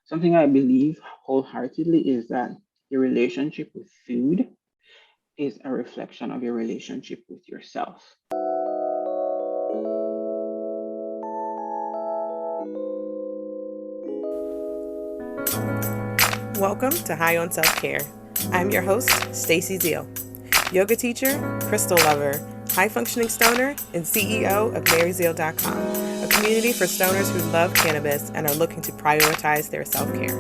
Something I believe wholeheartedly is that your relationship with food is a reflection of your relationship with yourself. Welcome to High on Self-Care. I'm your host, Stacey Zeal, yoga teacher, crystal lover, high-functioning stoner, and CEO of MaryZeal.com, a community for stoners who love cannabis and are looking to prioritize their self-care.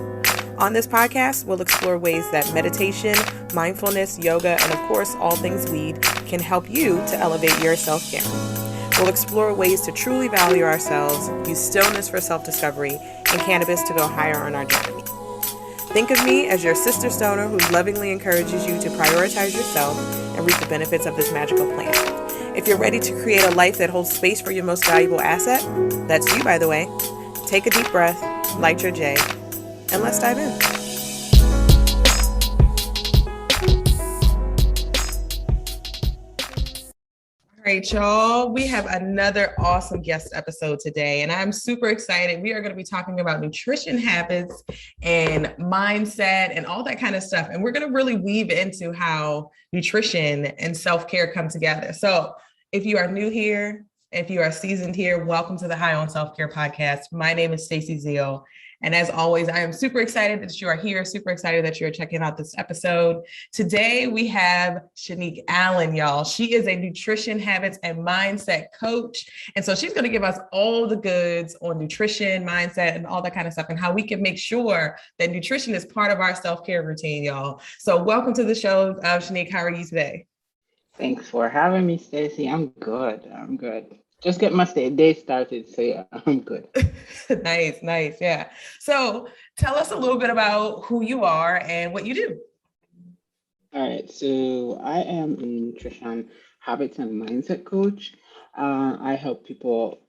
On this podcast, we'll explore ways that meditation, mindfulness, yoga, and of course, all things weed can help you to elevate your self-care. We'll explore ways to truly value ourselves, use stillness for self-discovery, and cannabis to go higher on our journey. Think of me as your sister stoner who lovingly encourages you to prioritize yourself and reap the benefits of this magical plant. If you're ready to create a life that holds space for your most valuable asset, that's you, by the way, take a deep breath, light your J, and let's dive in. All right, y'all, we have another awesome guest episode today, and I'm super excited. We are going to be talking about nutrition habits and mindset and all that kind of stuff. And we're going to really weave into how nutrition and self-care come together. So if you are new here, if you are seasoned here, welcome to the High on Self-Care podcast. My name is Stacey Zeal. And as always, I am super excited that you are here, super excited that you're checking out this episode. Today, we have Shanique Allen, y'all. She is a nutrition habits and mindset coach. And so she's going to give us all the goods on nutrition, mindset, and all that kind of stuff, and how we can make sure that nutrition is part of our self-care routine, y'all. So welcome to the show, Shanique. How are you today? Thanks for having me, Stacey. I'm good. Just get my day started, so yeah, I'm good. Nice. Yeah. So tell us a little bit about who you are and what you do. All right, so I am a nutrition habits and mindset coach. I help people,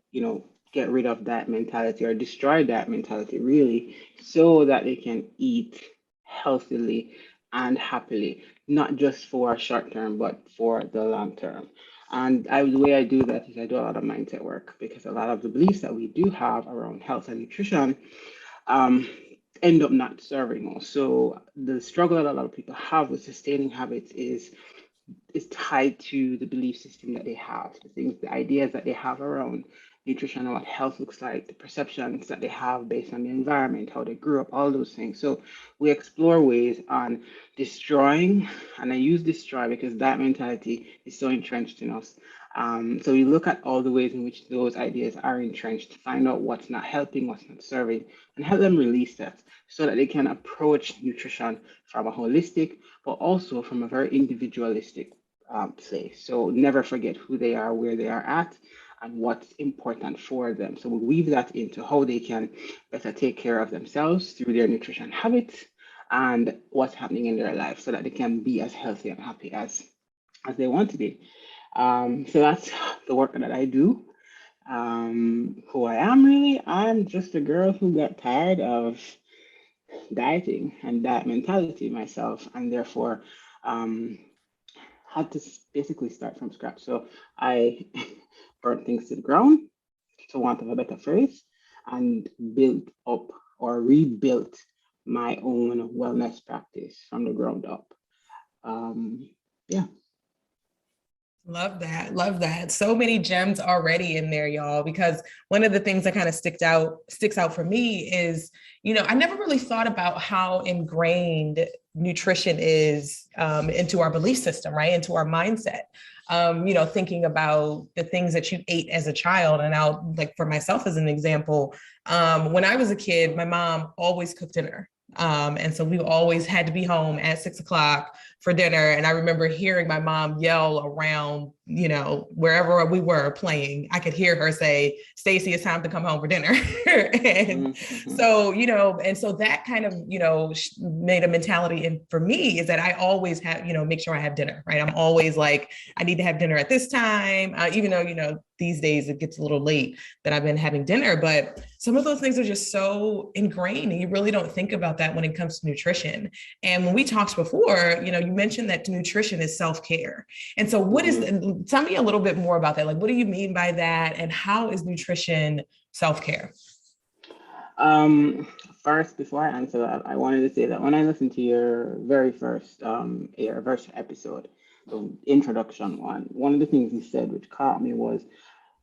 get rid of that mentality or destroy that mentality really, so that they can eat healthily and happily, not just for short term, but for the long term. And the way I do that is I do a lot of mindset work because a lot of the beliefs that we do have around health and nutrition um, end up not serving us. So the struggle that a lot of people have with sustaining habits is tied to the belief system that they have, the things, the ideas that they have around nutrition and what health looks like, the perceptions that they have based on the environment, how they grew up, all those things. So we explore ways on destroying, and I use destroy because that mentality is so entrenched in us. So we look at all the ways in which those ideas are entrenched, find out what's not helping, what's not serving, and help them release that so that they can approach nutrition from a holistic, but also from a very individualistic place. So never forget who they are, where they are at, and what's important for them. So we weave that into how they can better take care of themselves through their nutrition habits and what's happening in their life so that they can be as healthy and happy as they want to be. So that's the work that I do. Who I am really, I'm just a girl who got tired of dieting and diet mentality myself, and therefore um, had to basically start from scratch. So I burnt things to the ground, to want of a better phrase, and built up or rebuilt my own wellness practice from the ground up. Yeah. Love that. Love that. So many gems already in there, y'all, because one of the things that kind of sticks out for me is, I never really thought about how ingrained nutrition is into our belief system, right? Into our mindset. Thinking about the things that you ate as a child. And I'll, like, for myself as an example, when I was a kid, my mom always cooked dinner. And so we always had to be home at 6:00 for dinner. And I remember hearing my mom yell around, wherever we were playing, I could hear her say, "Stacey, it's time to come home for dinner." And so, and so that kind of, made a mentality. And for me is that I always have, make sure I have dinner, right? I'm always like, I need to have dinner at this time, even though, these days it gets a little late that I've been having dinner, but some of those things are just so ingrained and you really don't think about that when it comes to nutrition. And when we talked before, you mentioned that nutrition is self-care. And so tell me a little bit more about that. Like, what do you mean by that? And how is nutrition self-care? First, before I answer that, I wanted to say that when I listened to your very first your first episode, the introduction one of the things you said which caught me was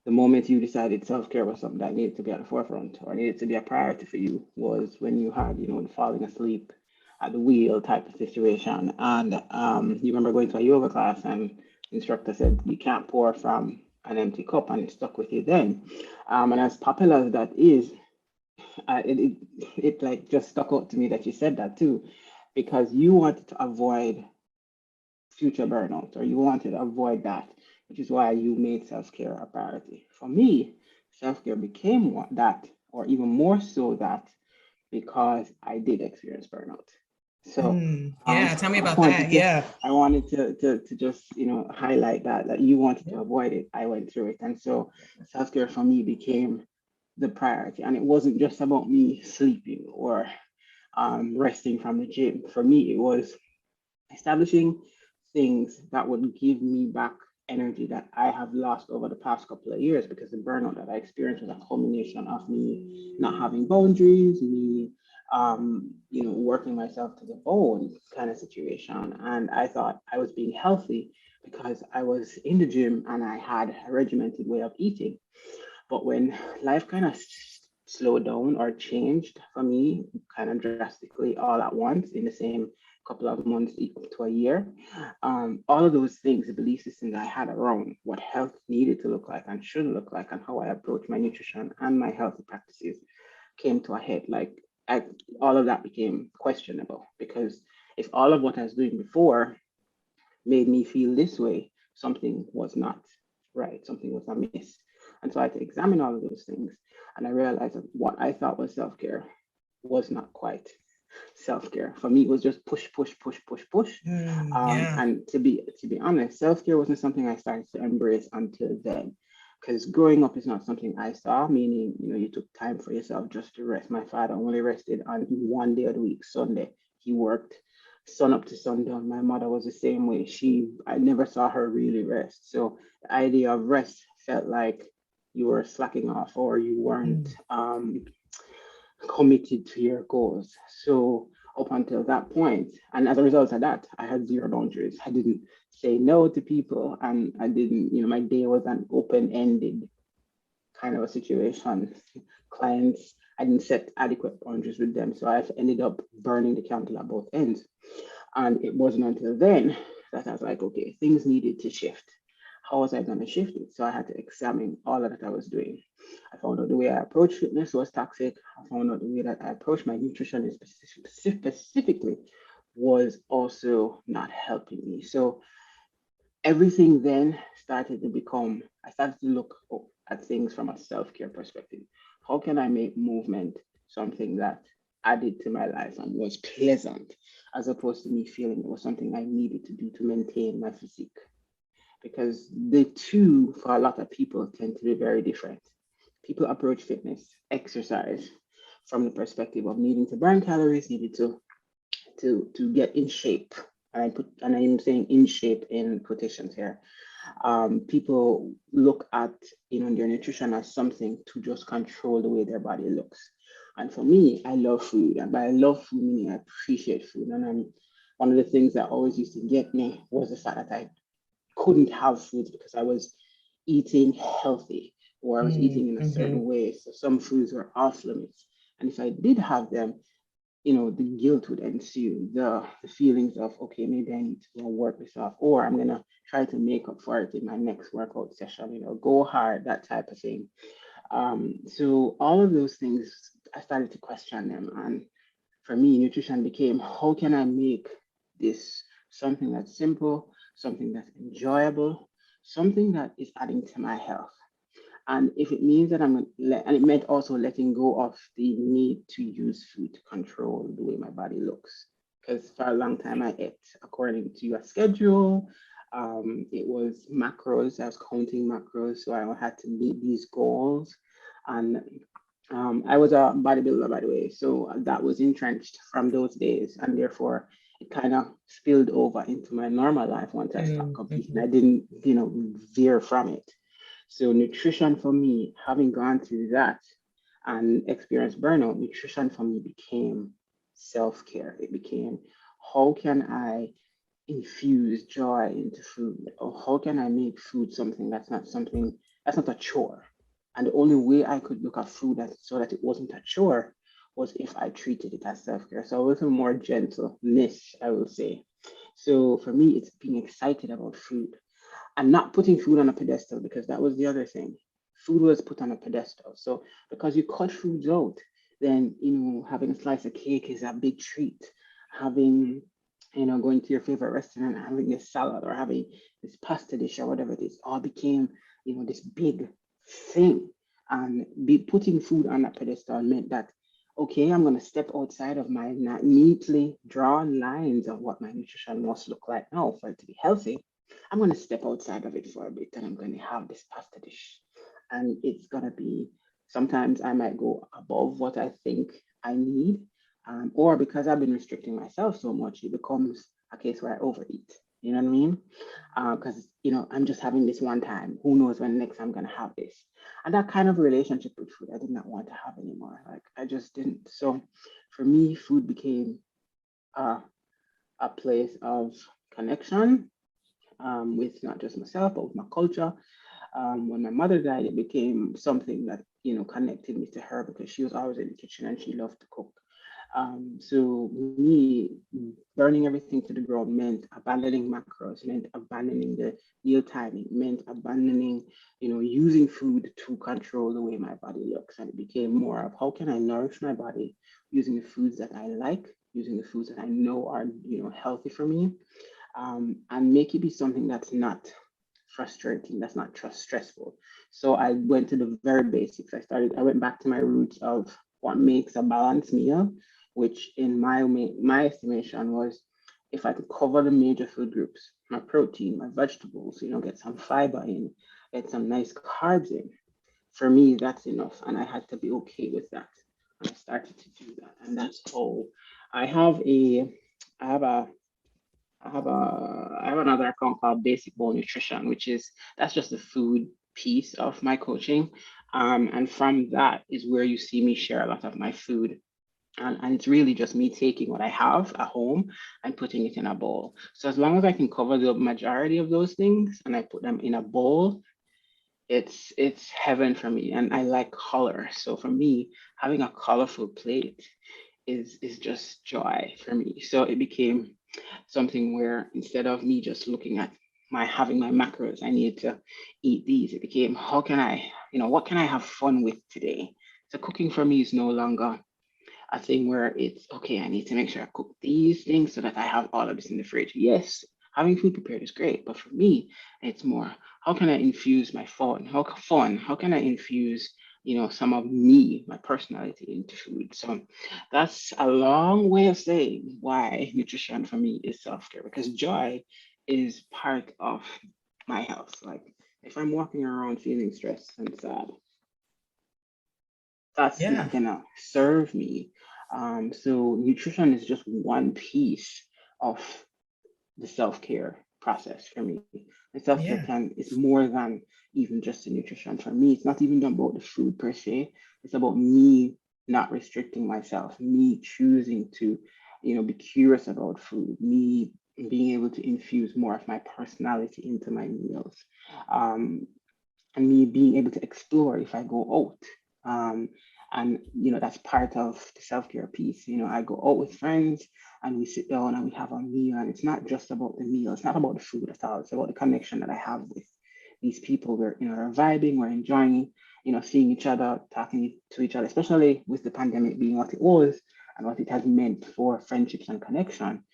the moment you decided self-care was something that needed to be at the forefront or needed to be a priority for you was when you had, the falling asleep at the wheel type of situation. And you remember going to a yoga class and the instructor said you can't pour from an empty cup and it stuck with you then. And as popular as that is, it like just stuck out to me that you said that too, because you wanted to avoid future burnout or you wanted to avoid that, which is why you made self-care a priority. For me, self-care became that, or even more so that, because I did experience burnout. So Yeah, tell me I about wanted that. to Yeah. I wanted to just highlight that you wanted to avoid it. I went through it, and so self-care for me became the priority. And it wasn't just about me sleeping or resting from the gym. For me, it was establishing things that would give me back energy that I have lost over the past couple of years, because the burnout that I experienced was a culmination of me not having boundaries, me working myself to the bone kind of situation. And I thought I was being healthy because I was in the gym and I had a regimented way of eating. But when life kind of slowed down or changed for me kind of drastically all at once in the same couple of months up to a year, all of those things, the belief systems I had around what health needed to look like and should look like and how I approach my nutrition and my healthy practices came to a head. Like all of that became questionable, because if all of what I was doing before made me feel this way, something was not right, something was amiss. And so I had to examine all of those things. And I realized that what I thought was self care was not quite self care. For me, it was just push, push, push, push, push. Yeah. And to be honest, self care wasn't something I started to embrace until then. Because growing up is not something I saw, meaning, you took time for yourself just to rest. My father only rested on one day of the week, Sunday. He worked sun up to sundown. My mother was the same way. I never saw her really rest. So the idea of rest felt like you were slacking off or you weren't committed to your goals. So up until that point, and as a result of that, I had zero boundaries. I didn't say no to people, and I didn't, my day was an open-ended kind of a situation. Clients, I didn't set adequate boundaries with them, so I've ended up burning the candle at both ends. And it wasn't until then that I was like, okay, things needed to shift. How was I going to shift it? So I had to examine all of that I was doing. I found out the way I approached fitness was toxic. I found out the way that I approached my nutrition specifically was also not helping me. So everything then started to become, I started to look at things from a self care perspective. How can I make movement something that added to my life and was pleasant, as opposed to me feeling it was something I needed to do to maintain my physique? Because the two, for a lot of people, tend to be very different. People approach fitness, exercise, from the perspective of needing to burn calories, needing to get in shape. And I'm saying in shape in quotations here. People look at their nutrition as something to just control the way their body looks. And for me, I love food, and by I love food meaning I appreciate food. And one of the things that always used to get me was the fact that I couldn't have foods because I was eating healthy or I was eating in a certain way. So some foods were off limits. And if I did have them, the guilt would ensue, the feelings of, okay, maybe I need to go work this off, or I'm gonna try to make up for it in my next workout session, go hard, that type of thing. So all of those things, I started to question them. And for me, nutrition became, how can I make this something that's simple, something that's enjoyable, something that is adding to my health? And if it means that and it meant also letting go of the need to use food to control the way my body looks. Because for a long time I ate according to a schedule. It was macros. I was counting macros, so I had to meet these goals. And I was a bodybuilder, by the way, so that was entrenched from those days, and therefore it kind of spilled over into my normal life once I stopped competing. I didn't, veer from it. So nutrition for me, having gone through that and experienced burnout, nutrition for me became self-care. It became, how can I infuse joy into food? Or how can I make food something that's not a chore? And the only way I could look at food so that it wasn't a chore was if I treated it as self-care. So a little more gentleness, I will say. So for me, it's being excited about food and not putting food on a pedestal, because that was the other thing. Food was put on a pedestal. So because you cut foods out, then having a slice of cake is a big treat. Having going to your favorite restaurant and having this salad or having this pasta dish or whatever it is, all became this big thing. And be putting food on that pedestal meant that, okay, I'm going to step outside of my neatly drawn lines of what my nutrition must look like now for it to be healthy. I'm going to step outside of it for a bit and I'm going to have this pasta dish. And it's going to be, sometimes I might go above what I think I need. Or because I've been restricting myself so much, it becomes a case where I overeat. You know what I mean? Because, I'm just having this one time. Who knows when next I'm going to have this? And that kind of relationship with food, I did not want to have anymore. Like, I just didn't. So for me, food became uh, a place of connection, with not just myself, but with my culture. When my mother died, it became something that, connected me to her because she was always in the kitchen and she loved to cook. So me burning everything to the ground meant abandoning macros, meant abandoning the meal timing, meant abandoning, using food to control the way my body looks. And it became more of, how can I nourish my body using the foods that I like, using the foods that I know are, healthy for me, and make it be something that's not frustrating, that's not just stressful. So I went to the very basics. I went back to my roots of what makes a balanced meal, which in my estimation was, if I could cover the major food groups, my protein, my vegetables, get some fiber in, get some nice carbs in. For me, that's enough. And I had to be okay with that. And I started to do that. And that's how I have a I have a I have another account called Basic Bowl Nutrition, which is, that's just the food piece of my coaching. And from that is where you see me share a lot of my food. And it's really just me taking what I have at home and putting it in a bowl. So as long as I can cover the majority of those things and I put them in a bowl, it's heaven for me. And I like color. So for me, having a colorful plate is just joy for me. So it became something where, instead of me just looking at having my macros, I need to eat these. It became, how can I, what can I have fun with today? So cooking for me is no longer a thing where it's, okay, I need to make sure I cook these things so that I have all of this in the fridge. Yes, having food prepared is great, but for me, it's more, how can I infuse my fun? How can I infuse, some of me, my personality into food? So that's a long way of saying why nutrition for me is self-care, because joy is part of my health. Like, if I'm walking around feeling stressed and sad, that's Yeah. not gonna serve me. So nutrition is just one piece of the self-care process for me. And self-care Yeah. is more than even just the nutrition. For me, it's not even about the food per se. It's about me not restricting myself, me choosing to, be curious about food, me being able to infuse more of my personality into my meals. Um, and me being able to explore if I go out. And that's part of the self-care piece. I go out with friends and we sit down and we have a meal, and it's not just about the meal. It's not about the food at all. It's about the connection that I have with these people. We're vibing, we're enjoying, seeing each other, talking to each other, especially with the pandemic being what it was and what it has meant for friendships and connection.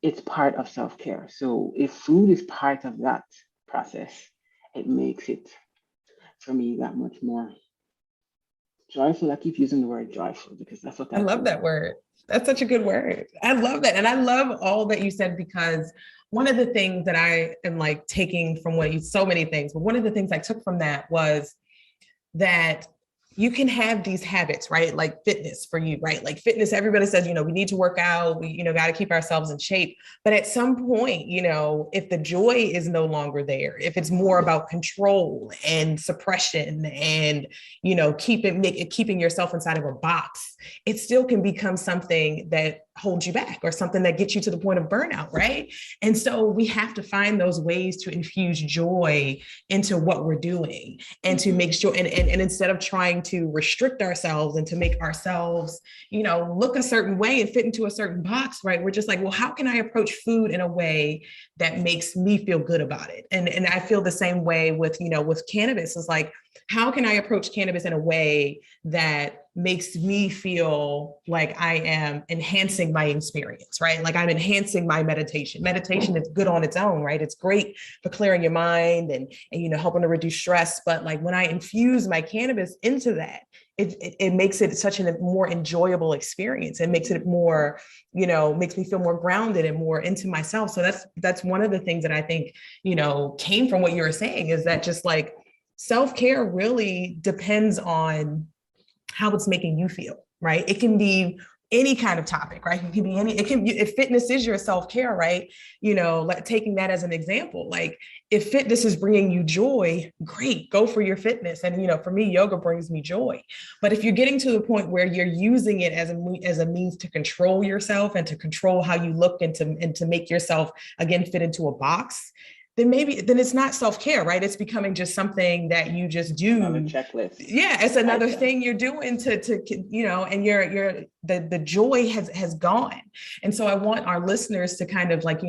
It's part of self-care. So if food is part of that process, it makes it, for me, that much more joyful. I keep using the word joyful because that's what I I love feel. that word. That's such a good word. I love that. And I love all that you said, because one of the things that I am like taking from so many things, but one of the things I took from that was that you can have these habits, right? Like fitness for you, right? Like fitness, everybody says, we need to work out, we, got to keep ourselves in shape. But at some point, if the joy is no longer there, if it's more about control and suppression and, keeping yourself inside of a box, it still can become something that holds you back or something that gets you to the point of burnout, right? And so we have to find those ways to infuse joy into what we're doing and to make sure, and instead of trying to restrict ourselves and to make ourselves, look a certain way and fit into a certain box, right? We're just like, well, how can I approach food in a way that makes me feel good about it? And I feel the same way with, with cannabis. It's like, how can I approach cannabis in a way that makes me feel like I am enhancing my experience, right? Like I'm enhancing my meditation. Meditation is good on its own, right? It's great for clearing your mind and helping to reduce stress. But like when I infuse my cannabis into that, it makes it such a more enjoyable experience. It makes it more, makes me feel more grounded and more into myself. So that's one of the things that I think, came from what you were saying, is that just like self-care really depends on how it's making you feel, right? It can be any kind of topic, right? It can be if fitness is your self-care, right? Like taking that as an example, like if fitness is bringing you joy, great, go for your fitness. And, for me, yoga brings me joy. But if you're getting to the point where you're using it as a means to control yourself and to control how you look and to make yourself, again, fit into a box, then it's not self-care, right? It's becoming just something that you just do. Another checklist. Yeah, it's another thing you're doing to and the joy has gone. And so I want our listeners to kind of like,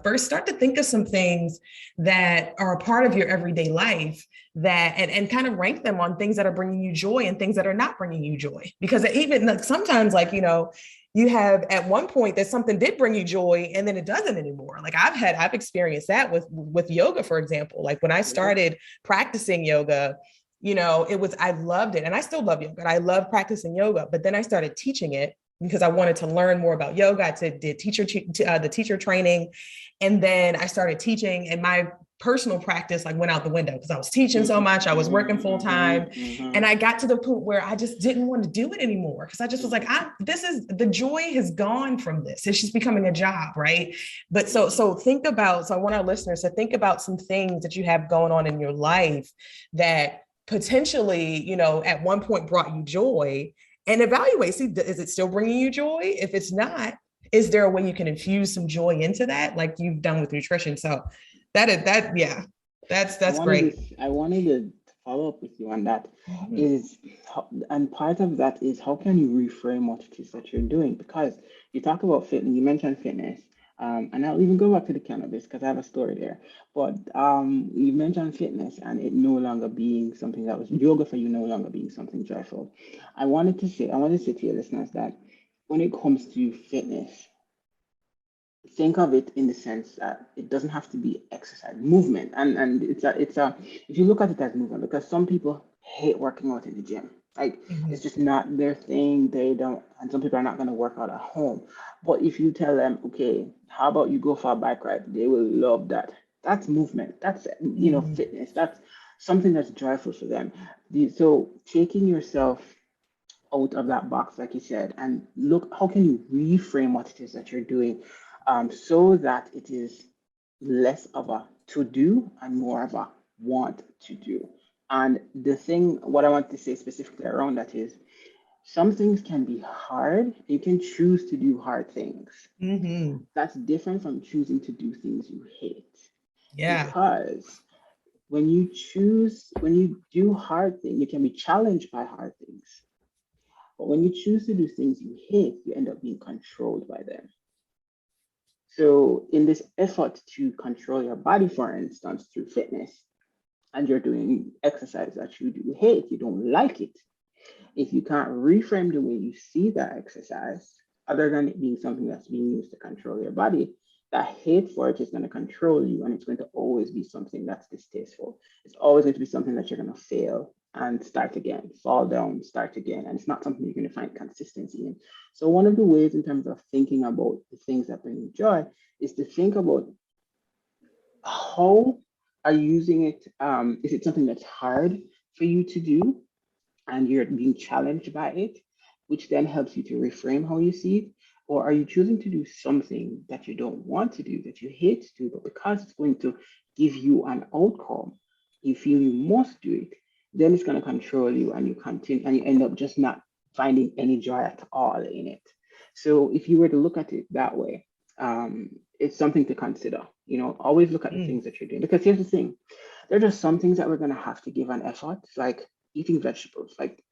first start to think of some things that are a part of your everyday life that and kind of rank them on things that are bringing you joy and things that are not bringing you joy. Because even like sometimes like, you have at one point that something did bring you joy and then it doesn't anymore. Like I've experienced that with yoga, for example. Like when I started practicing yoga, I loved it. And I still love yoga. I love practicing yoga, but then I started teaching it because I wanted to learn more about yoga. I did the teacher training. And then I started teaching, and my personal practice like went out the window because I was teaching so much. I was working full time. And I got to the point where I just didn't want to do it anymore because I just was like, the joy has gone from this. It's just becoming a job, right? But so I want our listeners to think about some things that you have going on in your life that potentially, at one point brought you joy, and evaluate, see, is it still bringing you joy? If it's not, is there a way you can infuse some joy into that, like you've done with nutrition? So that's great. I wanted to follow up with you on that. Is and part of that is how can you reframe what it is that you're doing? Because you talk about fitness, you mentioned fitness, and I'll even go back to the cannabis because I have a story there. But you mentioned fitness and it no longer being something that was yoga for you, no longer being something joyful. I wanted to say to your listeners that when it comes to fitness, think of it in the sense that it doesn't have to be exercise, movement, and it's a if you look at it as movement, because some people hate working out in the gym, like it's just not their thing. They don't, and some people are not going to work out at home. But if you tell them, okay, how about you go for a bike ride, they will love that. That's movement. That's fitness. That's something that's joyful for them. So taking yourself out of that box, like you said, and look, how can you reframe what it is that you're doing, so that it is less of a to do and more of a want to do. And what I want to say specifically around that is some things can be hard. You can choose to do hard things. That's different from choosing to do things you hate. Yeah. Because when you do hard things, you can be challenged by hard things. But when you choose to do things you hate, you end up being controlled by them. So, in this effort to control your body, for instance, through fitness, and you're doing exercise that you do hate, you don't like it, if you can't reframe the way you see that exercise, other than it being something that's being used to control your body, that hate for it is going to control you, and it's going to always be something that's distasteful. It's always going to be something that you're going to fail and start again, fall down, start again. And it's not something you're going to find consistency in. So, one of the ways in terms of thinking about the things that bring you joy is to think about how are you using it. Is it something that's hard for you to do? and you're being challenged by it, which then helps you to reframe how you see it? Or are you choosing to do something that you don't want to do, that you hate to do, but because it's going to give you an outcome, you feel you must do it, then it's going to control you and you continue and you end up just not finding any joy at all in it. So if you were to look at it that way, it's something to consider. Always look at the Mm. things that you're doing. Because here's the thing, there are just some things that we're going to have to give an effort, like eating vegetables. Like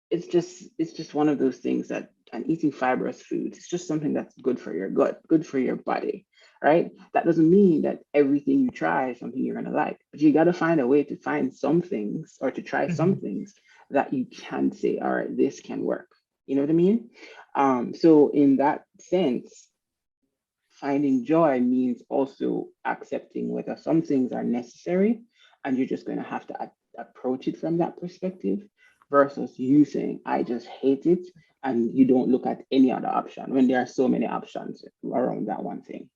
it's just one of those things that, and eating fibrous foods, it's just something that's good for your gut, good for your body, right? That doesn't mean that everything you try is something you're gonna like, but you got to find a way to find some things or to try some Mhm. things that you can say, all right, this can work. You know what I mean? So in that sense, finding joy means also accepting whether some things are necessary, and you're just going to have to approach it from that perspective, versus you saying, I just hate it, and you don't look at any other option when there are so many options around that one thing.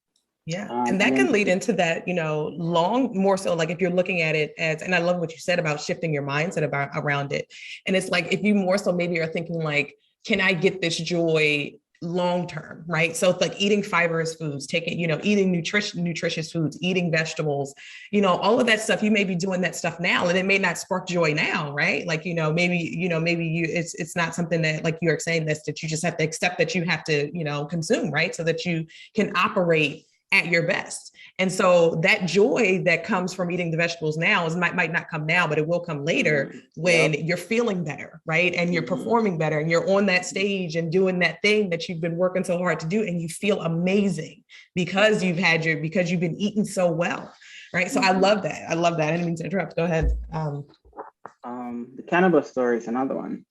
Yeah. And And that then can lead into that, long, more so like if you're looking at it as, and I love what you said about shifting your mindset about around it. And it's like, if you more so maybe are thinking like, can I get this joy long term, right? So it's like eating fibrous foods, taking, eating nutritious foods, eating vegetables, all of that stuff. You may be doing that stuff now, and it may not spark joy now, right? Like, maybe you, it's not something that, like you're saying this, that you just have to accept that you have to, consume, right? So that you can operate at your best. And so that joy that comes from eating the vegetables now might not come now, but it will come later when yep. you're feeling better, right? And you're Hmm. performing better and you're on that stage and doing that thing that you've been working so hard to do, and you feel amazing because because you've been eating so well. Right. So I Hmm. love that. I love that. I didn't mean to interrupt. Go ahead. The cannabis story is another one.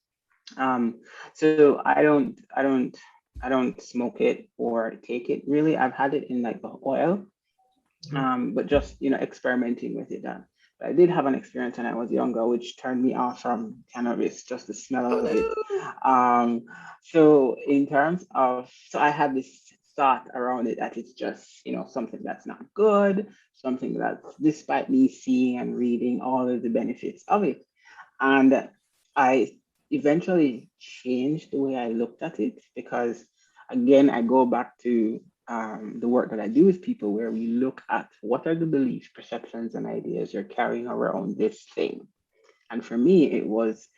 Um, so I don't smoke it or take it really. I've had it in like the oil, but just experimenting with it. But I did have an experience when I was younger, which turned me off from cannabis, just the smell Oh of it. no. Um, so in terms of, so I had this thought around it that it's just something that's not good, something that, despite me seeing and reading all of the benefits of it, and I eventually changed the way I looked at it, because, again, I go back to the work that I do with people, where we look at what are the beliefs, perceptions, and ideas you're carrying around this thing. And for me, it was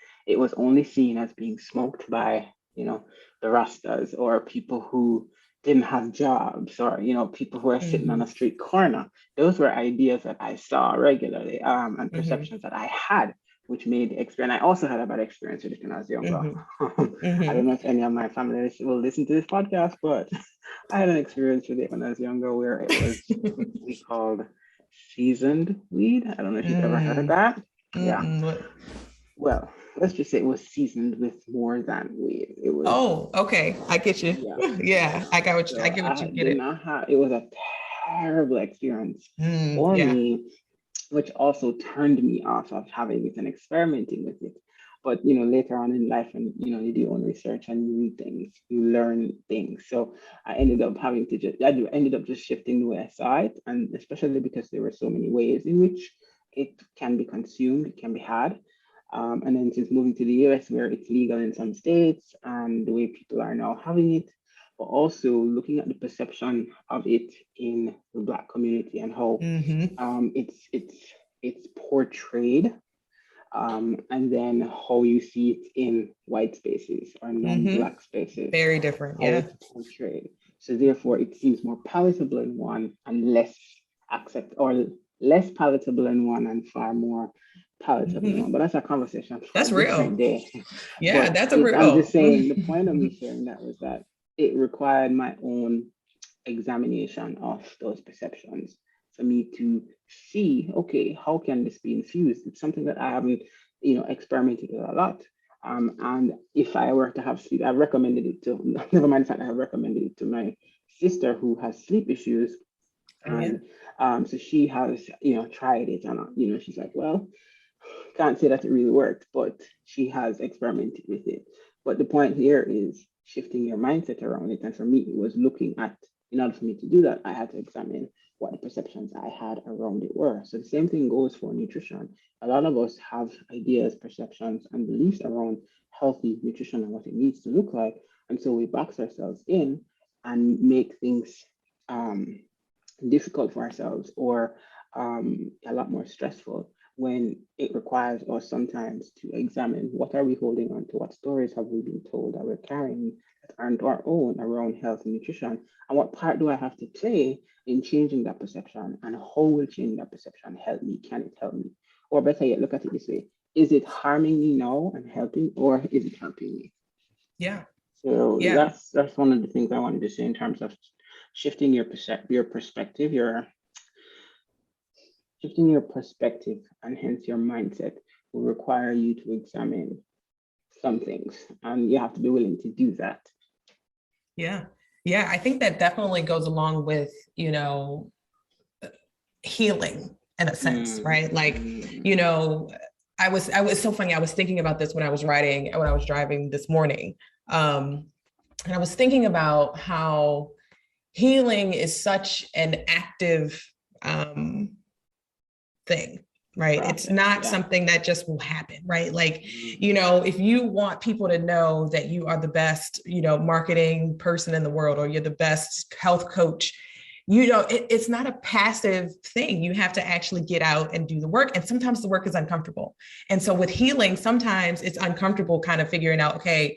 only seen as being smoked by the Rastas, or people who didn't have jobs, or people who are sitting on a Mm-hmm. street corner. Those were ideas that I saw regularly, and Mm-hmm. perceptions that I had, which made the experience. I also had a bad experience with it when I was younger. Mm-hmm. I don't Mm-hmm. know if any of my family will listen to this podcast, but I had an experience with it when I was younger, where it was what we called seasoned weed. I don't know if you've ever heard Mm. that. Yeah. Mm-mm. Well, let's just say it was seasoned with more than weed. It was, Oh, okay. I get you. yeah. Yeah, I So get what you I get did it. not have, it was a terrible experience Mm, for yeah. me, which also turned me off of having it and experimenting with it. But later on in life, and you do your own research and you read things, you learn things. So I ended up just shifting the way I saw it, and especially because there were so many ways in which it can be consumed, it can be had. And then since moving to the US, where it's legal in some states, and the way people are now having it, but also looking at the perception of it in the Black community, and how Mm-hmm. it's portrayed, and then how you see it in white spaces or Mm-hmm. non-Black spaces, Very different. how Yeah. it's portrayed. So therefore, it seems more palatable in one and less accept or less palatable in one and far more palatable in one. Mm-hmm. But that's a conversation for a That's different real. day. Yeah, But that's a I'm just real. saying, the point of me sharing that was that it required my own examination of those perceptions for me to see, okay, how can this be infused? It's something that I haven't, experimented with a lot. And if I were to have sleep, I've recommended it to, never mind the fact I have recommended it to my sister who has sleep issues. Oh yeah. And so she has, tried it, and, she's like, well, can't say that it really worked, but she has experimented with it. But the point here is shifting your mindset around it. And for me, it was looking at, in order for me to do that, I had to examine what the perceptions I had around it were. So the same thing goes for nutrition. A lot of us have ideas, perceptions, and beliefs around healthy nutrition and what it needs to look like. And so we box ourselves in and make things um, difficult for ourselves, or a lot more stressful, when it requires us sometimes to examine what are we holding on to, what stories have we been told that we're carrying that aren't our own around health and nutrition, and what part do I have to play in changing that perception, and how will changing that perception help me? Can it help me? Or better yet, look at it this way: is it harming me now and helping, or is it helping me? Yeah. So Yeah. that's one of the things I wanted to say in terms of shifting your perspective, your shifting your perspective, and hence your mindset, will require you to examine some things, and you have to be willing to do that. Yeah. Yeah. I think that definitely goes along with, healing in a sense, Mm, right? Like, mm, you know, I was so funny. I was thinking about this when I was driving this morning. And I was thinking about how healing is such an active um, thing, right? It's process, not yeah. something that just will happen, right? Like, Mm, if you want people to know that you are the best, marketing person in the world, or you're the best health coach, it's not a passive thing. You have to actually get out and do the work. And sometimes the work is uncomfortable. And so with healing, sometimes it's uncomfortable kind of figuring out, okay,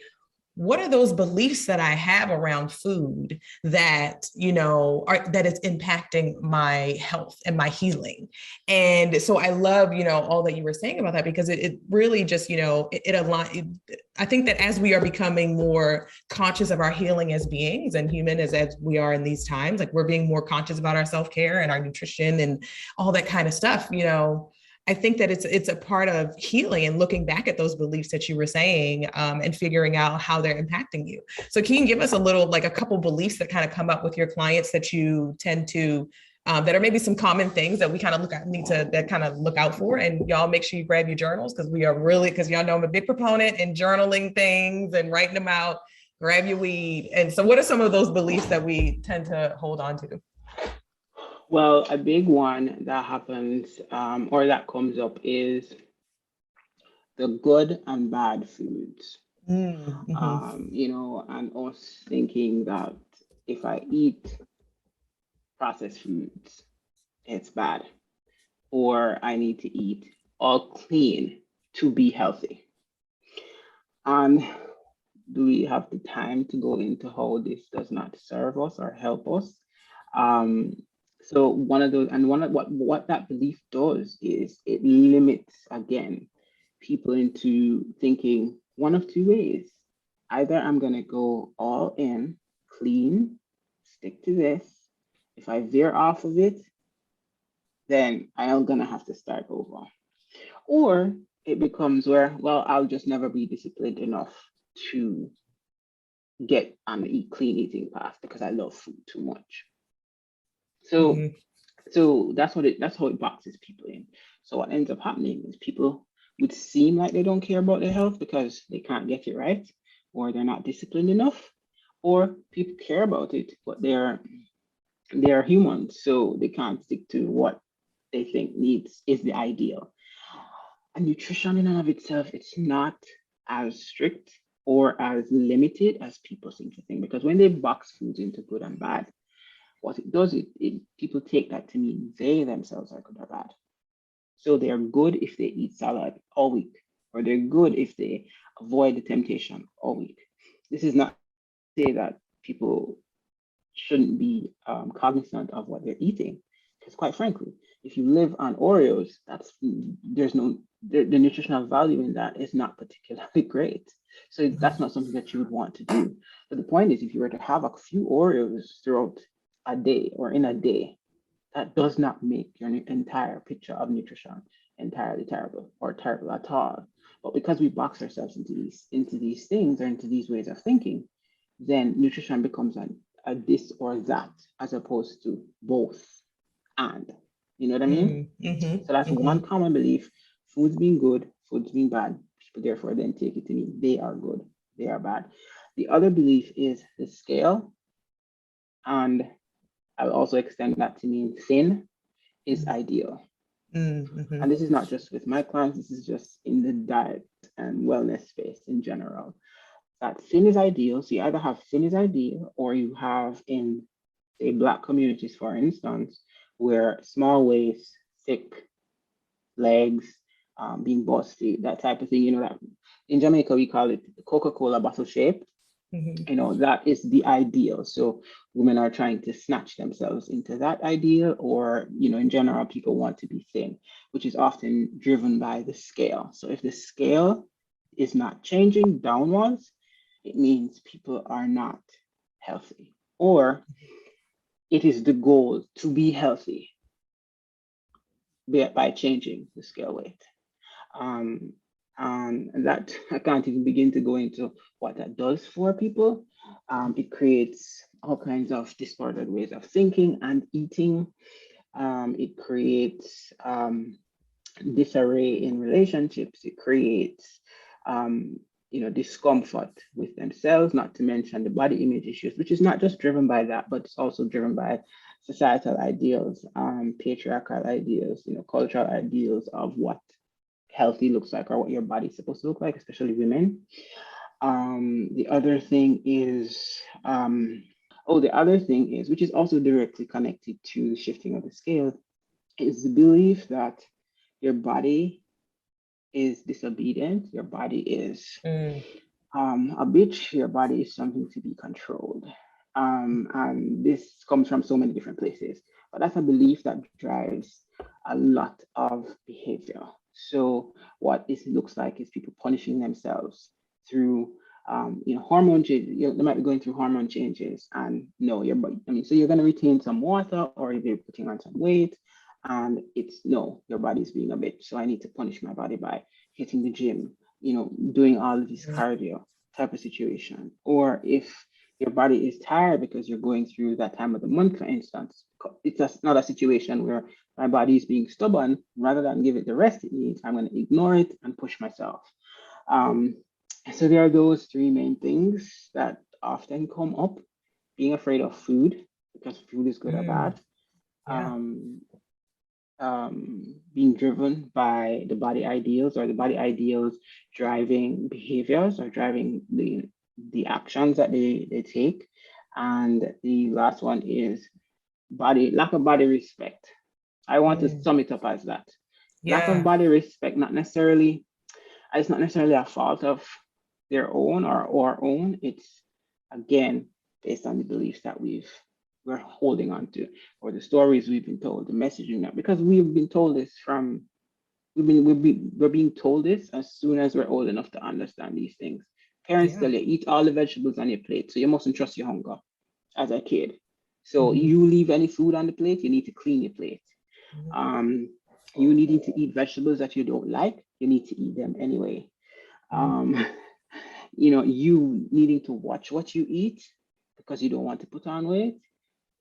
what are those beliefs that I have around food that, that is impacting my health and my healing? And so I love, all that you were saying about that, because it really just, it aligns. I think that as we are becoming more conscious of our healing as beings and human as we are in these times, like we're being more conscious about our self-care and our nutrition and all that kind of stuff, I think that it's a part of healing and looking back at those beliefs that you were saying, and figuring out how they're impacting you. So can you give us like a couple beliefs that kind of come up with your clients that you tend to, that are maybe some common things that we kind of that kind of look out for? And y'all make sure you grab your journals, because y'all know I'm a big proponent in journaling things and writing them out. Grab your weed. And so what are some of those beliefs that we tend to hold on to? well, a big one that happens, or that comes up, is the good and bad foods. Mm-hmm. And us thinking that if I eat processed foods, it's bad, or I need to eat all clean to be healthy. And do we have the time to go into how this does not serve us or help us? Um, so one of those, and one of what that belief does is it limits again people into thinking one of two ways. Either I'm gonna go all in, clean, stick to this. If I veer off of it, then I'm gonna have to start over. Or it becomes where, well, I'll just never be disciplined enough to get on the eat clean eating path because I love food too much. So Mm-hmm. that's how it boxes people in. So what ends up happening is people would seem like they don't care about their health because they can't get it right, or they're not disciplined enough, or people care about it, but they're humans, so they can't stick to what they think needs is the ideal. And nutrition in and of itself, it's not as strict or as limited as people seem to think. Because when they box foods into good and bad, what it does, people take that to mean they themselves are good or bad. So they are good if they eat salad all week, or they're good if they avoid the temptation all week. This is not to say that people shouldn't be cognizant of what they're eating. Because quite frankly, if you live on Oreos, there's no the nutritional value in that is not particularly great. So that's not something that you would want to do. But the point is, if you were to have a few Oreos throughout a day or in a day, that does not make your entire picture of nutrition entirely terrible or terrible at all. But because we box ourselves into these things or into these ways of thinking, then nutrition becomes a this or that as opposed to both and. You know what I mean? Mm-hmm. So that's one Mm-hmm. common belief. Food's being good, food's being bad. People therefore then take it to mean they are good, they are bad. The other belief is the scale and I'll also extend that to mean thin is Mm, ideal. mm-hmm. And this is not just with my clients, this is just in the diet and wellness space in general. That thin is ideal. So you either have thin is ideal, or you have in, say, Black communities, for instance, where small waist, thick legs, being busty, that type of thing. That in Jamaica we call it the Coca-Cola bottle shape. Mm-hmm. That is the ideal. So women are trying to snatch themselves into that ideal, or in general, people want to be thin, which is often driven by the scale. So if the scale is not changing downwards, it means people are not healthy, or it is the goal to be healthy by changing the scale weight. Um, and that I can't even begin to go into what that does for people. It creates all kinds of distorted ways of thinking and eating. It creates disarray in relationships. It creates, discomfort with themselves, not to mention the body image issues, which is not just driven by that, but it's also driven by societal ideals, patriarchal ideals, cultural ideals of what healthy looks like or what your body's supposed to look like, especially women. The other thing is, the other thing is, which is also directly connected to the shifting of the scale, is the belief that your body is disobedient, your body is Mm, a bitch, your body is something to be controlled. And this comes from so many different places, but that's a belief that drives a lot of behavior. So what this looks like is people punishing themselves through, hormone changes. They might be going through hormone changes, and no, your body. So you're going to retain some water, or you're putting on some weight, and it's no, your body's being a bitch. So I need to punish my body by hitting the gym, doing all of this mm, cardio type of situation. Or if your body is tired because you're going through that time of the month, for instance, it's not a situation where my body is being stubborn. Rather than give it the rest it needs, I'm going to ignore it and push myself. Um, so there are those three main things that often come up: being afraid of food because food is good or mm. bad. Yeah. Um, Being driven by the body ideals, or the body ideals driving behaviors or driving the actions that they take. And the last one is lack of body respect. I want to Mm, sum it up as that. Lack of yeah. body respect, not necessarily, it's not necessarily a fault of their own or our own. It's again based on the beliefs that we're holding on to, or the stories we've been told, the messaging that, because we've been told this from we're being told this as soon as we're old enough to understand these things. Parents Yeah. tell you eat all the vegetables on your plate, so you mustn't trust your hunger as a kid. So Mhm, you leave any food on the plate, you need to clean your plate. mhm, Um, you needing to eat vegetables that you don't like, you need to eat them anyway. mhm, Um, you needing to watch what you eat because you don't want to put on weight,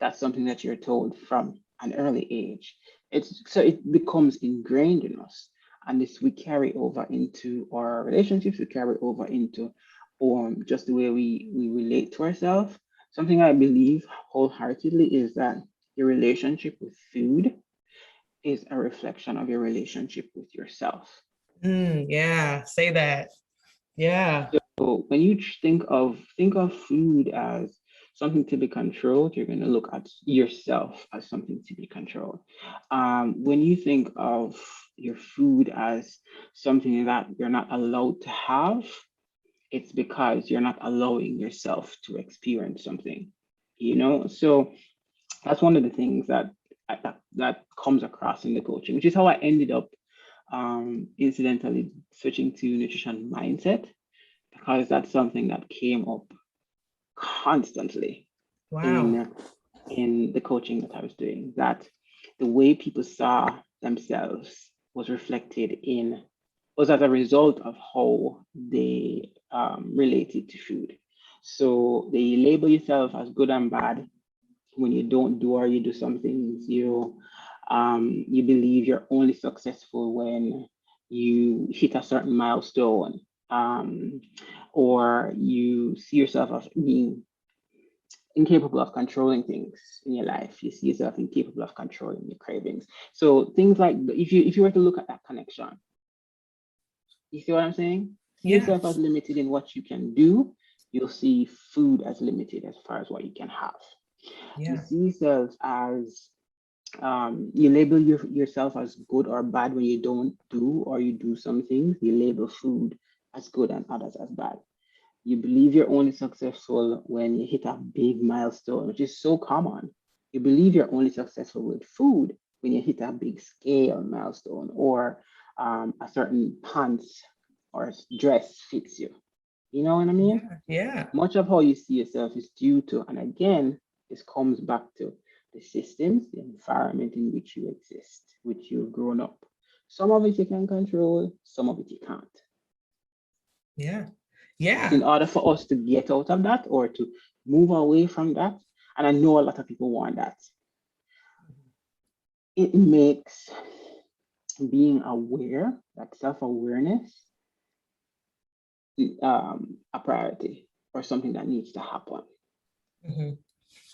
that's something that you're told from an early age. It becomes ingrained in us, and this we carry over into our relationships. We carry over into just the way we relate to ourselves. Something I believe wholeheartedly is that your relationship with food is a reflection of your relationship with yourself. yeah. Say that. Yeah. So when you think of food as something to be controlled, you're going to look at yourself as something to be controlled. When you think of your food as something that you're not allowed to have, it's because you're not allowing yourself to experience something. So that's one of the things that comes across in the coaching, which is how I ended up incidentally switching to nutrition mindset, because that's something that came up constantly Wow. in in the coaching that I was doing. That the way people saw themselves was as a result of how they related to food. So they label yourself as good and bad when you don't do, or you do some things. You believe you're only successful when you hit a certain milestone, or you see yourself as being incapable of controlling things in your life. You see yourself incapable of controlling your cravings. So things like if you were to look at that connection, you see what I'm saying? See Yeah. yourself as limited in what you can do. You'll see food as limited as far as what you can have. You Yeah. see yourself as you label yourself as good or bad when you don't do or you do some things. You label food as good and others as bad. You believe you're only successful when you hit a big milestone, which is so common. You believe you're only successful with food when you hit a big scale milestone or a certain pants or dress fits you. You know what I mean? Yeah. Yeah. Much of how you see yourself is due to, and again, this comes back to the systems, the environment in which you exist, which you've grown up. Some of it you can control, some of it you can't. Yeah. But in Yeah. order for us to get out of that or to move away from that, and I know a lot of people want that, it makes being aware, that self-awareness, a priority or something that needs to happen. Mhm.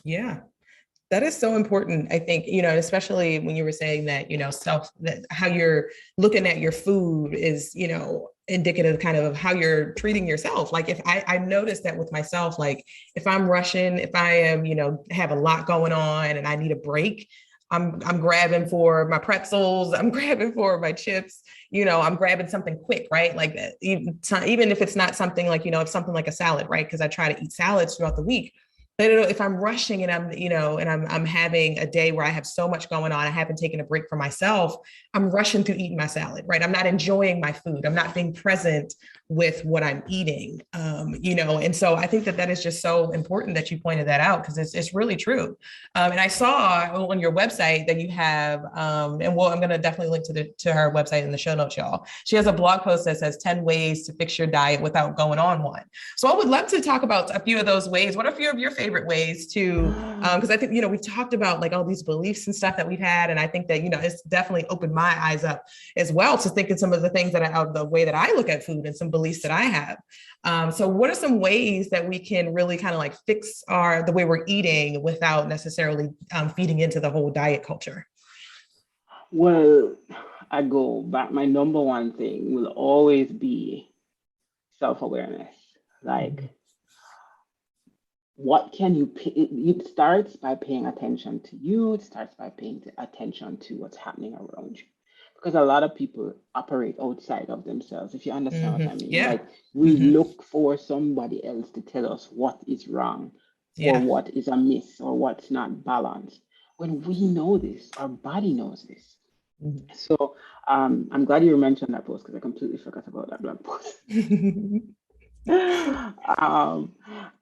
Yeah. That is so important. I think, especially when you were saying that, that how you're looking at your food is, indicative kind of how you're treating yourself. Like if I noticed that with myself, like if I'm rushing, if I am, have a lot going on and I need a break, I'm grabbing for my pretzels, I'm grabbing for my chips, I'm grabbing something quick, right? Like even if it's not something like, if something like a salad, right? Because I try to eat salads throughout the week. But if I'm rushing and I'm having a day where I have so much going on, I haven't taken a break for myself, I'm rushing through eating my salad, right? I'm not enjoying my food. I'm not being present with what I'm eating, and so I think that is just so important that you pointed that out because it's really true. And I saw on your website that you have, and well, I'm going to definitely link to her website in the show notes, y'all. She has a blog post that says 10 ways to fix your diet without going on one. So I would love to talk about a few of those ways. What are a few of your favorite ways to, because I think, we've talked about like all these beliefs and stuff that we've had. And I think that, it's definitely opened my eyes up as well to thinking some of the things the way that I look at food and some beliefs that I have. So what are some ways that we can really kind of like fix the way we're eating without necessarily feeding into the whole diet culture? Well, I go back. My number one thing will always be self-awareness. Like, Mhm. what can you pay? It starts by paying attention to you. It starts by paying attention to what's happening around you. Because a lot of people operate outside of themselves, if you understand what I mean. Yeah. Like, we Hmm. look for somebody else to tell us what is wrong or Yeah. what is amiss or what's not balanced. When we know this, our body knows this. So I'm glad you mentioned that post because I completely forgot about that blog post. Mhm. um,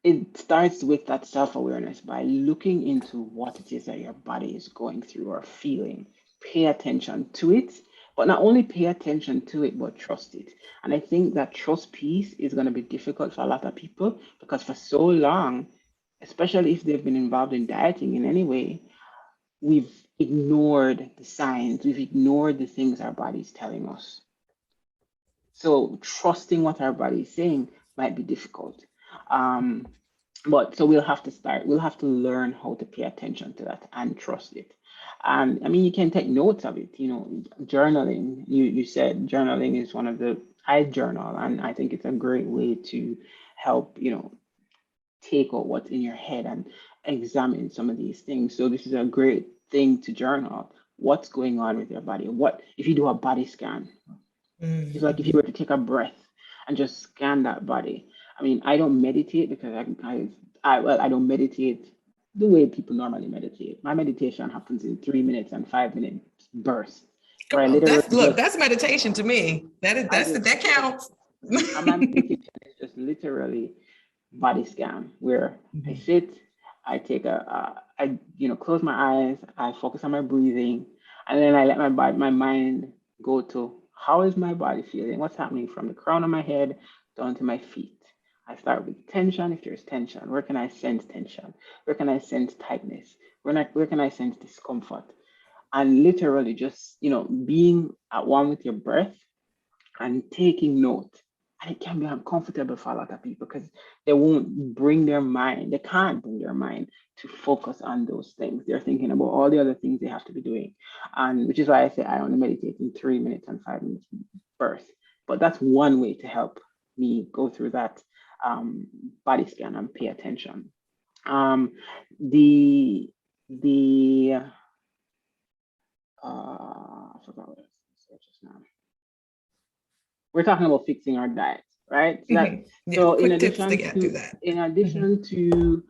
it starts with that self-awareness by looking into what it is that your body is going through or feeling. Pay attention to it, but not only pay attention to it, but trust it. And I think that trust piece is going to be difficult for a lot of people because for so long, especially if they've been involved in dieting in any way, we've ignored the signs, we've ignored the things our body's telling us. So trusting what our body is saying might be difficult. Um, but so we'll have to start, we'll have to learn how to pay attention to that and trust it. I mean, you can take notes of it, journaling. You said journaling is one of the, I journal, and I think it's a great way to help, take out what's in your head and examine some of these things. So this is a great thing to journal. What's going on with your body? What if you do a body scan? It's like if you Mhm. were to take a breath and just scan that body. I mean, I don't meditate because I don't meditate the way people normally meditate. My meditation happens in 3 minutes and 5 minute bursts, where Come I on, literally just that's meditation to me. I just That counts. my meditation is just literally body scan where I Mhm. sit, I take I close my eyes, I focus on my breathing, and then I let my mind go to how is my body feeling, what's happening from the crown of my head down to my feet. I start with tension. If there's tension, where can I sense tension? Where can I sense tightness? Where can I sense discomfort? And literally just being at one with your breath and taking note. And it can be uncomfortable for a lot of people because they won't bring their mind, they can't bring their mind to focus on those things. They're thinking about all the other things they have to be doing. And which is why I say I only meditate in 3 minutes and 5 minutes birth. But that's one way to help me go through that um, body scan and pay attention. Um, the the I forgot what I was going to say just now. We're talking about fixing our diet, right? So that Yeah, so quick tips to get through that. in addition to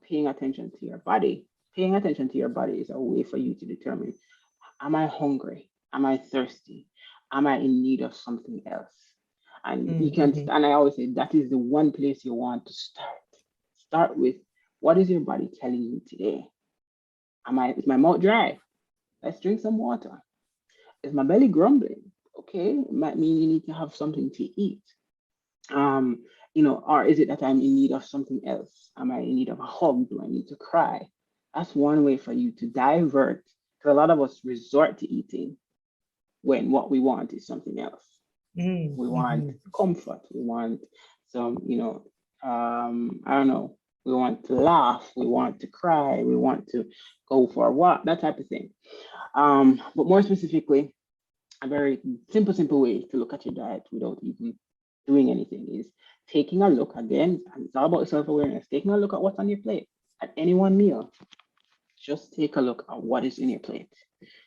paying attention to your body, paying attention to your body is a way for you to determine, am I hungry? Am I thirsty? Am I in need of something else? And you can, Mm-hmm. and I always say that is the one place you want to start. Start with, what is your body telling you today? Is my mouth dry? Let's drink some water. Is my belly grumbling? Okay, it might mean you need to have something to eat. Um, or is it that I'm in need of something else? Am I in need of a hug? Do I need to cry? That's one way for you to divert. Because a lot of us resort to eating when what we want is something else. We want Mm-hmm. comfort. We want some, I don't know. We want to laugh. We want to cry. We want to go for a walk, that type of thing. But more specifically, a very simple way to look at your diet without even doing anything is taking a look again. And it's all about self-awareness. Taking a look at what's on your plate at any one meal. Just take a look at what is in your plate.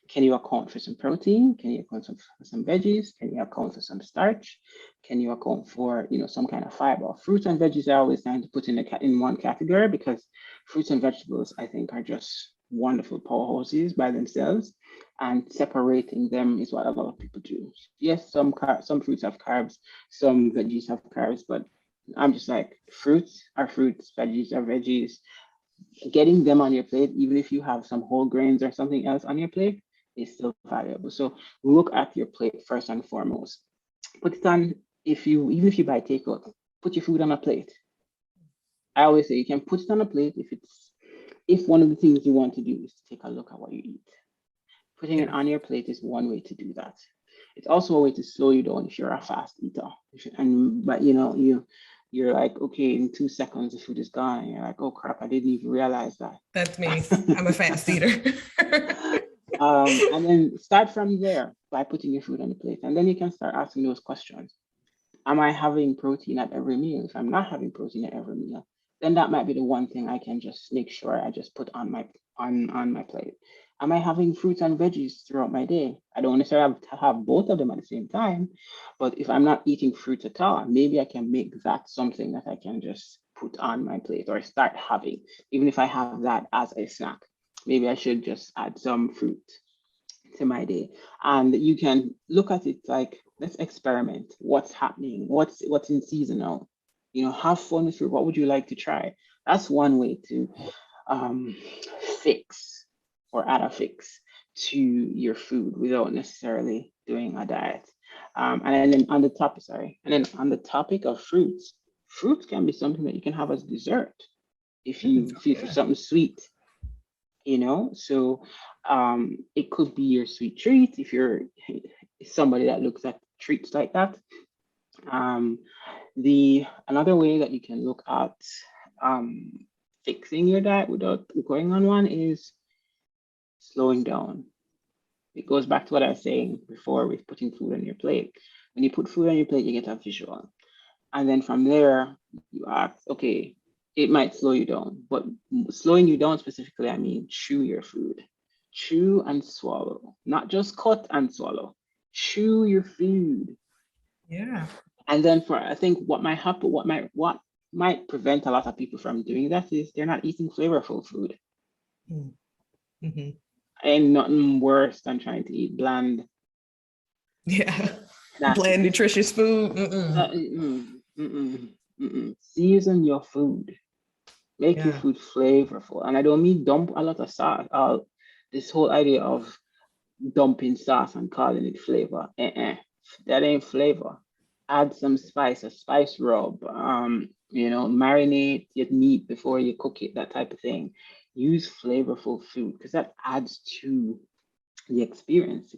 Can you account for some protein? Can you account for some veggies? Can you account for some starch? Can you account for some kind of fiber? Fruits and veggies are always nice to put in one category because fruits and vegetables I think are just wonderful powerhouses by themselves, and separating them is what a lot of people do. Yes, some fruits have carbs, some veggies have carbs, but I'm just like, fruits are fruits, veggies are veggies. Getting them on your plate, even if you have some whole grains or something else on your plate, is still valuable. So look at your plate first and foremost. Put it on, even if you buy takeout, put your food on a plate. I always say you can put it on a plate if one of the things you want to do is to take a look at what you eat. Putting it Yeah. on your plate is one way to do that. It's also a way to slow you down if you're a fast eater. But you're like, okay, in 2 seconds the food is gone, and you're like, oh crap, I didn't even realize that. That's me. I'm a fast eater. And then start from there by putting your food on the plate, and then you can start asking those questions. Am I having protein at every meal? If I'm not having protein at every meal, then that might be the one thing I can just make sure I just put on my plate. Am I having fruits and veggies throughout my day? I don't necessarily have to have both of them at the same time, but if I'm not eating fruits at all, maybe I can make that something that I can just put on my plate or start having, even if I have that as a snack. Maybe I should just add some fruit to my day. And you can look at it like, let's experiment. What's happening? What's in season now? Have fun with it. What would you like to try? That's one way to um, fix or add a fix to your food without necessarily doing a diet. And then on the topic, sorry, and then on the topic of fruits can be something that you can have as dessert if you Oh, feel for yeah. something sweet. So it could be your sweet treat if you're somebody that looks at treats like that. um, the Another way that you can look at um, fixing your diet without going on one is slowing down. It goes back to what I was saying before with putting food on your plate. When you put food on your plate, you get a visual. And then from there, you ask, okay, it might slow you down, but slowing you down specifically, I mean, chew your food, chew and swallow, not just cut and swallow, chew your food. Yeah. And then I think what might happen, what might prevent a lot of people from doing that is they're not eating flavorful food. Mm-hmm. Ain't nothing worse than trying to eat bland, Yeah. nasty Bland, food. nutritious food. Mm-mm. Season your food. Make your Yeah. food flavorful. And I don't mean dump a lot of sauce. This whole idea of dumping sauce and calling it flavor. That ain't flavor. Add some spice, a spice rub. Marinate your meat before you cook it, that type of thing. Use flavorful food because that adds to the experience.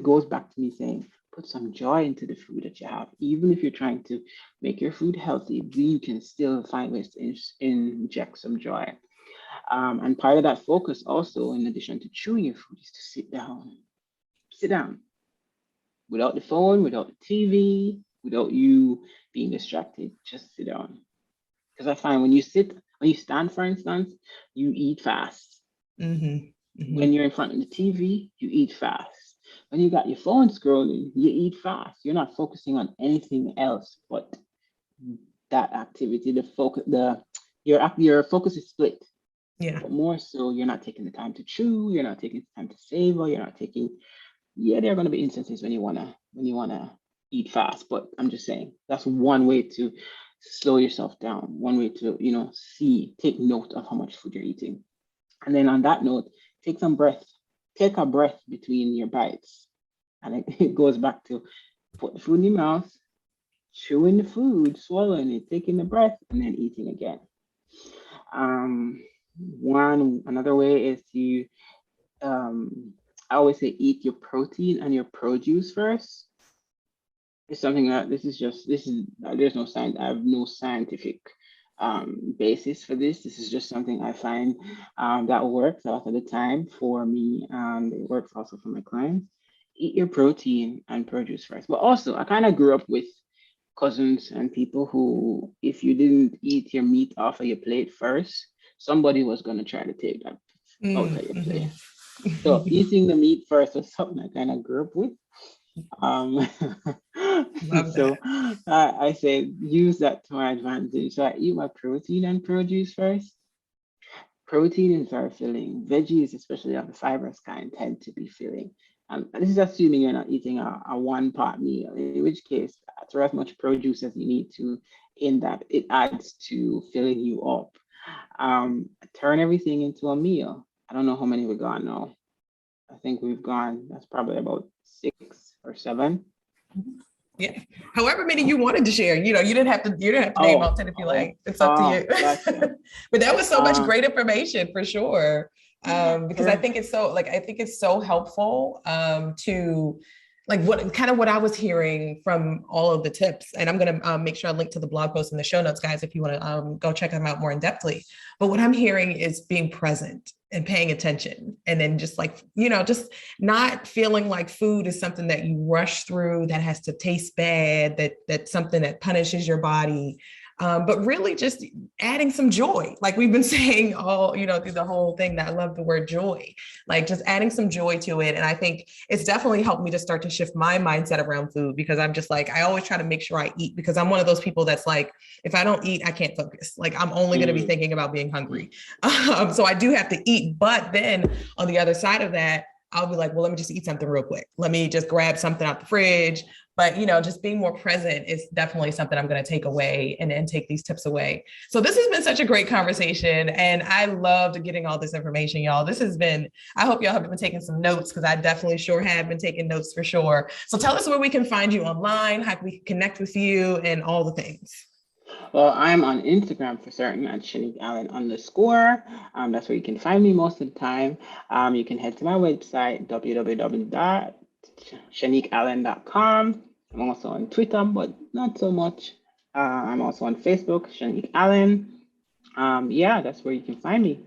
Goes back to me saying, put some joy into the food that you have. Even if you're trying to make your food healthy, you can still find ways to inject some joy. And part of that focus also, in addition to chewing your food, is to sit down without the phone, without the TV, without you being distracted. Just sit down. Because I find when you stand, for instance, you eat fast. Mm-hmm. When Mm-hmm. you're in front of the TV, you eat fast. When you got your phone scrolling, you eat fast. You're not focusing on anything else but that activity. Your focus is split. Yeah. But more so, you're not taking the time to chew. You're not taking the time to savor. You're not taking. Yeah, there are going to be instances when you wanna eat fast. But I'm just saying that's one way to slow yourself down. One way to take note of how much food you're eating. And then on that note, take some breath. Take a breath between your bites. And it goes back to put the food in your mouth, chewing the food, swallowing it, taking the breath, and then eating again. Um, another way is to I always say eat your protein and your produce first. It's something that this is there's no science. I have no scientific basis for this. This is just something I find that works a lot of the time for me, and it works also for my clients. Eat your protein and produce first. But also, I kind of grew up with cousins and people who, if you didn't eat your meat off of your plate first, somebody was going to try to take that out of your plate. Mm-hmm. So eating the meat first was something I kind of grew up with. Um, Love so that. I say use that to my advantage. So I eat my protein and produce first. Protein is very filling. Veggies, especially of the fibrous kind, tend to be filling. This is assuming you're not eating a one pot meal, in which case, throw as much produce as you need to in that it adds to filling you up. Turn everything into a meal. I don't know how many we've gone now. I think we've gone, that's probably about 6 or 7. Yeah. However many you wanted to share, you didn't have to name all Oh, 10 if you oh, like. It's up to oh, you. gotcha. But that was so much Um, great information for sure. Because I for think it's so helpful to like what I was hearing from all of the tips. And I'm gonna make sure I link to the blog post in the show notes, guys, if you want to go check them out more in depthly. But what I'm hearing is being present and paying attention, and then just just not feeling like food is something that you rush through, that has to taste bad, that's something that punishes your body, but really just adding some joy, like we've been saying all through the whole thing. That I love the word joy, like just adding some joy to it. And I think it's definitely helped me to start to shift my mindset around food, because I'm just like, I always try to make sure I eat, because I'm one of those people that's like, if I don't eat, I can't focus. Like I'm only going to be mm, thinking about being hungry. So I do have to eat. But then on the other side of that, I'll be like, well, let me just eat something real quick. Let me just grab something out the fridge. But, just being more present is definitely something I'm going to take away and take these tips away. So this has been such a great conversation. And I loved getting all this information, y'all. I hope y'all have been taking some notes, because I definitely sure have been taking notes for sure. So tell us where we can find you online, how we can connect with you, and all the things. well, I'm on Instagram for certain at Shanique Allen _ that's where you can find me most of the time. You can head to my website, www.shaniqueallen.com. I'm also on Twitter, but not so much. I'm also on Facebook, Shanique Allen. Yeah, that's where you can find me.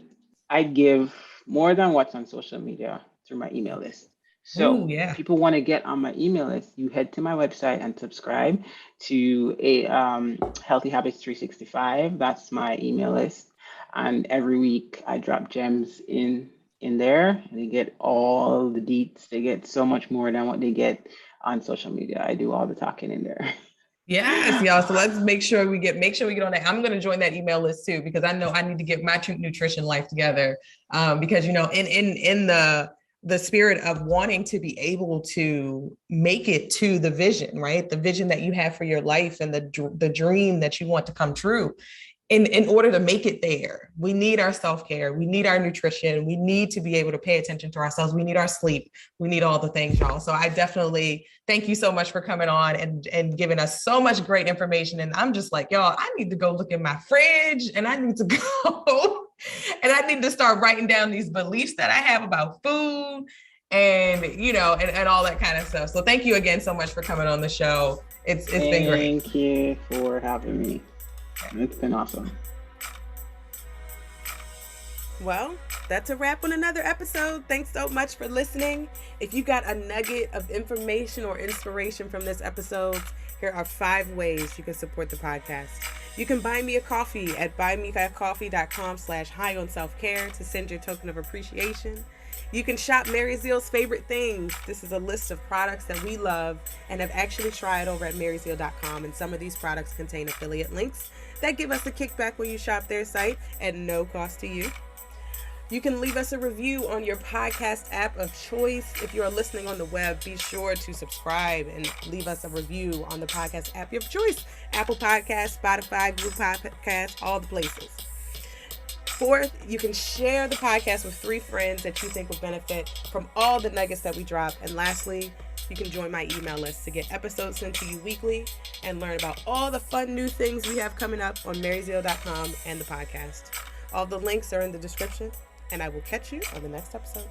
I give more than what's on social media through my email list. Oh, So if yeah. people want to get on my email list, you head to my website and subscribe to a Healthy Habits 365. That's my email list. And every week I drop gems in there. They get all the deets. They get so much more than what they get on social media. I do all the talking in there. Yes, y'all. So let's make sure we get on that. I'm going to join that email list too, because I know I need to get my nutrition life together. Because in the spirit of wanting to be able to make it to the vision, right? The vision that you have for your life, and the dream that you want to come true. In order to make it there, we need our self-care, we need our nutrition, we need to be able to pay attention to ourselves, we need our sleep, we need all the things, y'all. So I definitely thank you so much for coming on and giving us so much great information. And I'm just like, y'all, I need to go look in my fridge, and I need to go and I need to start writing down these beliefs that I have about food. and and all that kind of stuff. So thank you again so much for coming on the show. It's been great. Thank you for having me. It's been awesome. Well, that's a wrap on another episode. Thanks so much for listening. If you got a nugget of information or inspiration from this episode, here are 5 ways you can support the podcast. You can buy me a coffee at buymethatcoffee.com/high-on-self-care to send your token of appreciation. You can shop Mary Zeal's favorite things. This is a list of products that we love and have actually tried over at maryzeal.com, and some of these products contain affiliate links that give us a kickback when you shop their site at no cost to you. You can leave us a review on your podcast app of choice. If you are listening on the web, be sure to subscribe and leave us a review on the podcast app of choice. Apple Podcasts, Spotify, Google Podcasts, all the places. 4th, you can share the podcast with 3 friends that you think will benefit from all the nuggets that we drop. And lastly, you can join my email list to get episodes sent to you weekly and learn about all the fun new things we have coming up on maryzeal.com and the podcast. All the links are in the description, and I will catch you on the next episode.